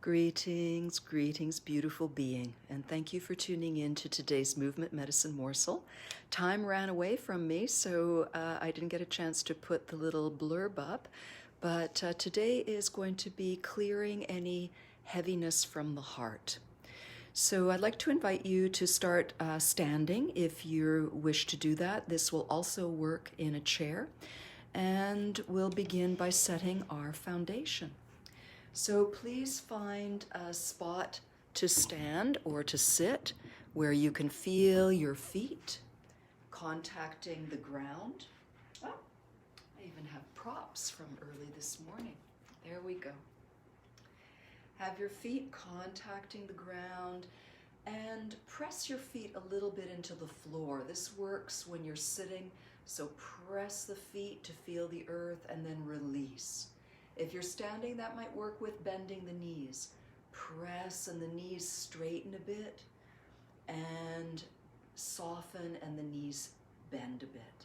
Greetings, greetings, beautiful being, and thank you for tuning in to today's Movement Medicine Morsel. Time ran away from me, so I didn't get a chance to put the little blurb up, but today is going to be clearing any heaviness from the heart. So I'd like to invite you to start standing if you wish to do that. This will also work in a chair, and we'll begin by setting our foundation. So please find a spot to stand or to sit where you can feel your feet contacting the ground. Oh, I even have props from early this morning. There we go. Have your feet contacting the ground and press your feet a little bit into the floor. This works when you're sitting, so press the feet to feel the earth and then release. If you're standing, that might work with bending the knees. Press and the knees straighten a bit and soften and the knees bend a bit.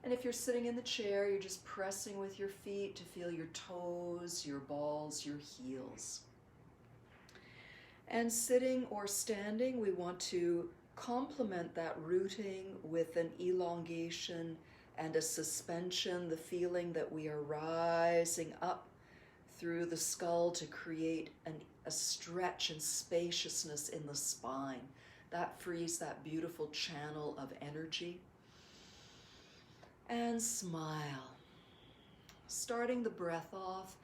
And if you're sitting in the chair, you're just pressing with your feet to feel your toes, your balls, your heels. And sitting or standing, we want to complement that rooting with an elongation and a suspension, the feeling that we are rising up through the skull to create a stretch and spaciousness in the spine. That frees that beautiful channel of energy. And smile. Starting the breath off,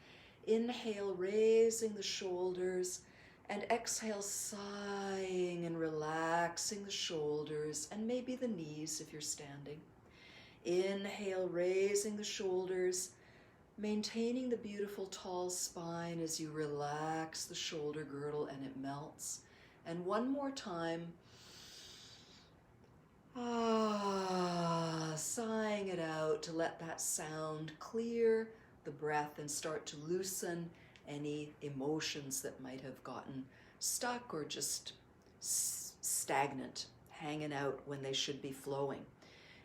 inhale, raising the shoulders, and exhale, sighing and relaxing the shoulders and maybe the knees if you're standing. Inhale, raising the shoulders, maintaining the beautiful tall spine as you relax the shoulder girdle and it melts. And one more time, sighing it out to let that sound clear the breath and start to loosen any emotions that might have gotten stuck or just stagnant, hanging out when they should be flowing.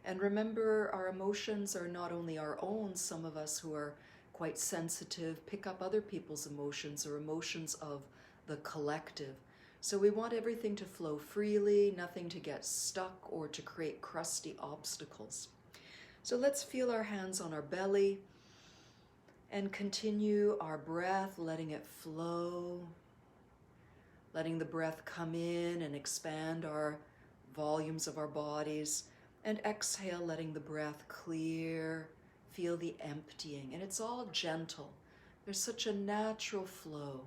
And remember, our emotions are not only our own. Some of us who are quite sensitive pick up other people's emotions or emotions of the collective. So we want everything to flow freely, nothing to get stuck or to create crusty obstacles. So let's feel our hands on our belly and continue our breath, letting it flow, letting the breath come in and expand our volumes of our bodies. And exhale, letting the breath clear, feel the emptying. And it's all gentle. There's such a natural flow,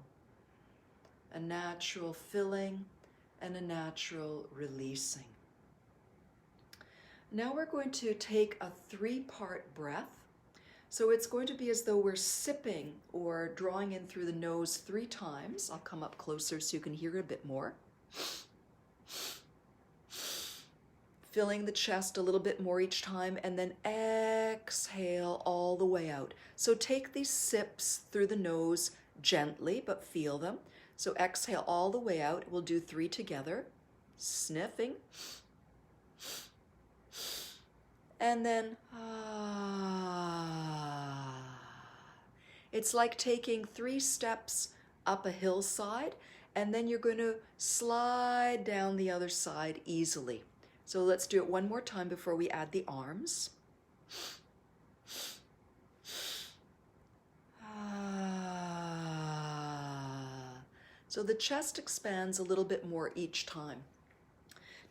a natural filling, and a natural releasing. Now we're going to take a 3-part breath. So it's going to be as though we're sipping or drawing in through the nose 3 times. I'll come up closer so you can hear it a bit more. Filling the chest a little bit more each time, and then exhale all the way out. So take these sips through the nose gently, but feel them. So exhale all the way out. We'll do 3 together. Sniffing. And then, It's like taking 3 steps up a hillside, and then you're going to slide down the other side easily. So let's do it one more time before we add the arms. So the chest expands a little bit more each time.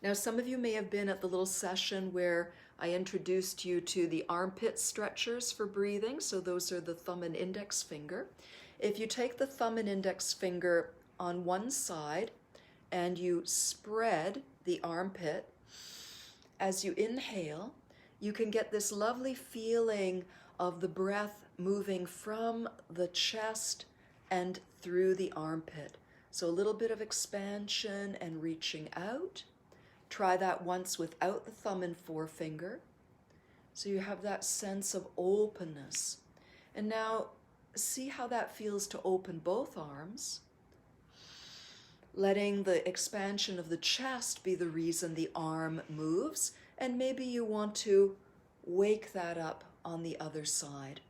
Now, some of you may have been at the little session where I introduced you to the armpit stretchers for breathing. So those are the thumb and index finger. If you take the thumb and index finger on one side and you spread the armpit, as you inhale, you can get this lovely feeling of the breath moving from the chest and through the armpit. So a little bit of expansion and reaching out. Try that once without the thumb and forefinger. So you have that sense of openness. And now see how that feels to open both arms. Letting the expansion of the chest be the reason the arm moves, and maybe you want to wake that up on the other side,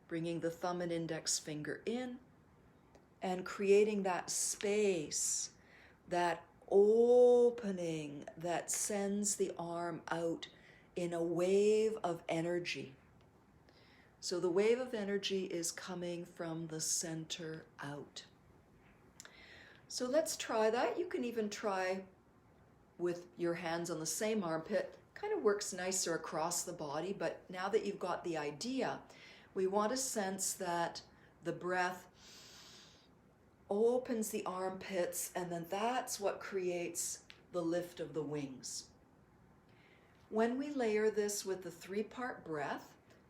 bringing the thumb and index finger in and creating that space, that opening that sends the arm out in a wave of energy. So the wave of energy is coming from the center out. So let's try that. You can even try with your hands on the same armpit. Kind of works nicer across the body, but now that you've got the idea, we want to sense that the breath opens the armpits, and then that's what creates the lift of the wings. When we layer this with the 3-part breath,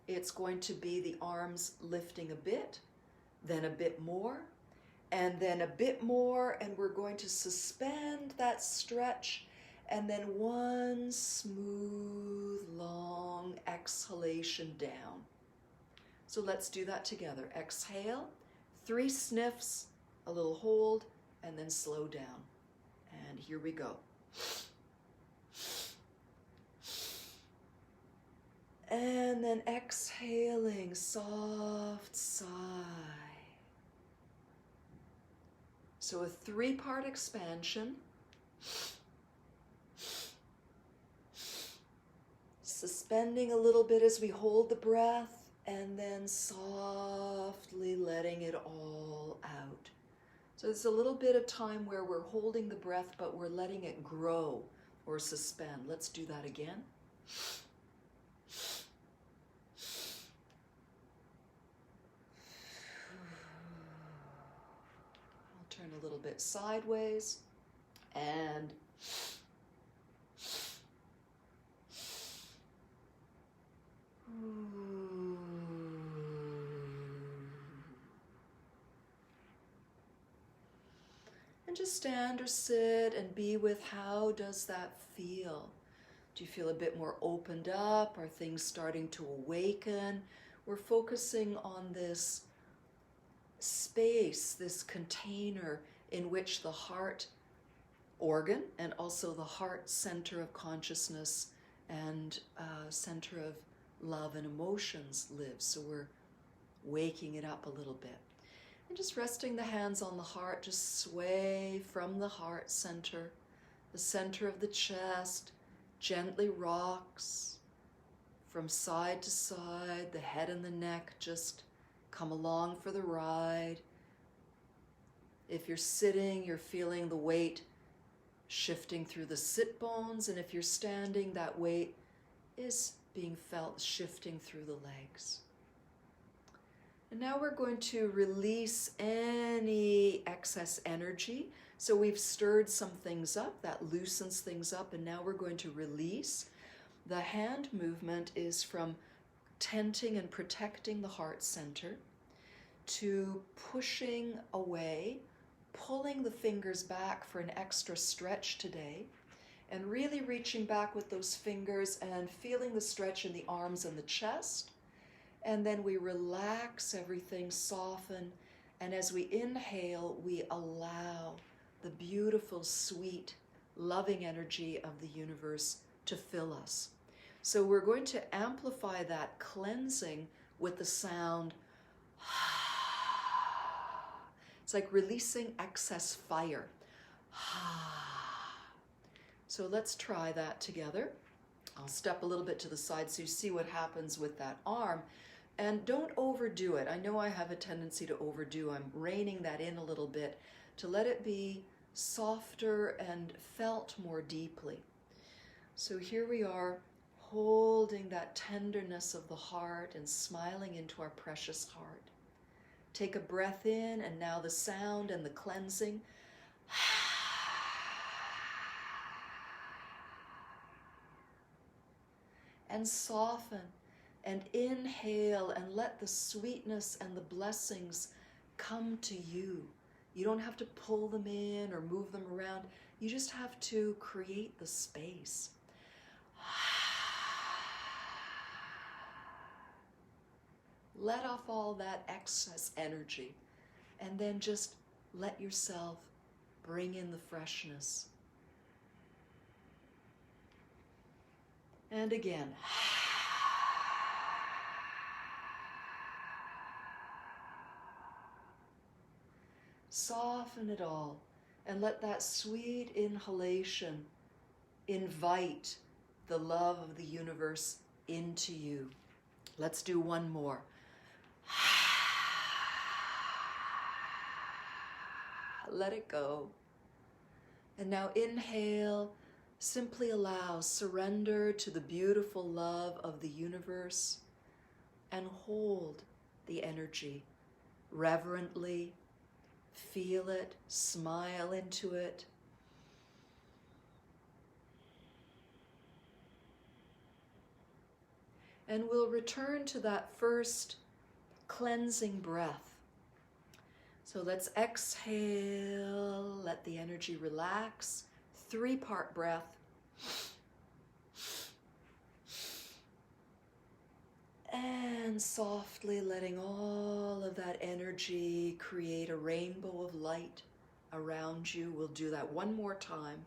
it's going to be the arms lifting a bit, then a bit more, and then a bit more, and we're going to suspend that stretch, and then one smooth, long exhalation down. So let's do that together. Exhale, 3 sniffs, a little hold, and then slow down. And here we go. And then exhaling, soft sigh. So a 3-part expansion. Suspending a little bit as we hold the breath, and then softly letting it all out. So there's a little bit of time where we're holding the breath, but we're letting it grow or suspend. Let's do that again. I'll turn a little bit sideways and just stand or sit and be with how does that feel. Do you feel a bit more opened up? Are things starting to awaken? We're focusing on this space, this container in which the heart organ and also the heart center of consciousness and center of love and emotions lives. So we're waking it up a little bit. And just resting the hands on the heart, just sway from the heart center, the center of the chest, gently rocks from side to side, the head and the neck just come along for the ride. If you're sitting, you're feeling the weight shifting through the sit bones, and if you're standing, that weight is being felt shifting through the legs. And now we're going to release any excess energy. So we've stirred some things up, that loosens things up, and now we're going to release. The hand movement is from tenting and protecting the heart center to pushing away, pulling the fingers back for an extra stretch today, and really reaching back with those fingers and feeling the stretch in the arms and the chest. And then we relax everything, soften, and as we inhale, we allow the beautiful, sweet, loving energy of the universe to fill us. So we're going to amplify that cleansing with the sound. It's like releasing excess fire. So let's try that together. I'll step a little bit to the side so you see what happens with that arm. And don't overdo it. I know I have a tendency to overdo. I'm reining that in a little bit to let it be softer and felt more deeply. So here we are, holding that tenderness of the heart and smiling into our precious heart. Take a breath in, and now the sound and the cleansing. And soften and inhale and let the sweetness and the blessings come to you. You don't have to pull them in or move them around. You just have to create the space. Let off all that excess energy and then just let yourself bring in the freshness. And again. Soften it all and let that sweet inhalation invite the love of the universe into you. Let's do one more. Let it go. And now inhale, simply allow, surrender to the beautiful love of the universe and hold the energy reverently. Feel it, smile into it. And we'll return to that first cleansing breath. So let's exhale, let the energy relax. 3-part breath. And softly letting all of that energy create a rainbow of light around you. We'll do that one more time.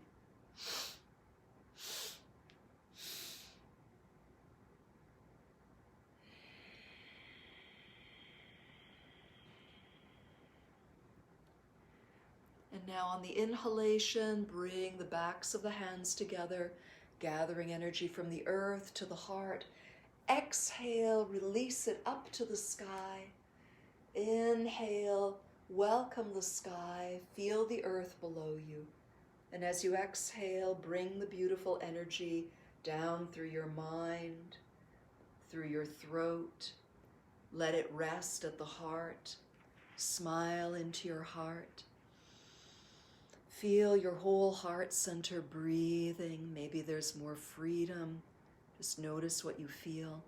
And now on the inhalation, bring the backs of the hands together, gathering energy from the earth to the heart. Exhale, release it up to the sky. Inhale, welcome the sky, feel the earth below you. And as you exhale, bring the beautiful energy down through your mind, through your throat. Let it rest at the heart. Smile into your heart. Feel your whole heart center breathing. Maybe there's more freedom. Just notice what you feel.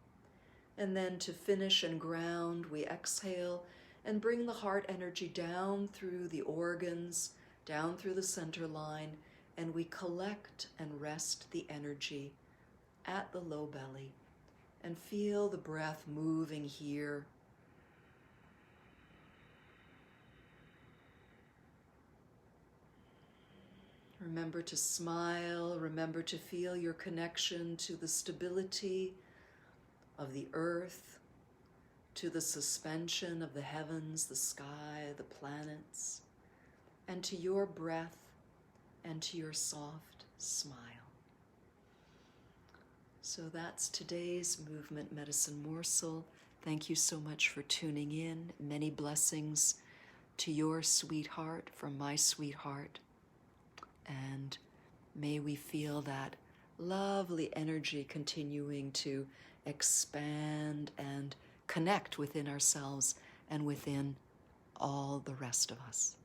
And then to finish and ground, we exhale and bring the heart energy down through the organs, down through the center line, and we collect and rest the energy at the low belly. And feel the breath moving here. Remember to smile, remember to feel your connection to the stability of the earth, to the suspension of the heavens, the sky, the planets, and to your breath and to your soft smile. So that's today's Movement Medicine Morsel. Thank you so much for tuning in. Many blessings to your sweetheart from my sweetheart. And may we feel that lovely energy continuing to expand and connect within ourselves and within all the rest of us.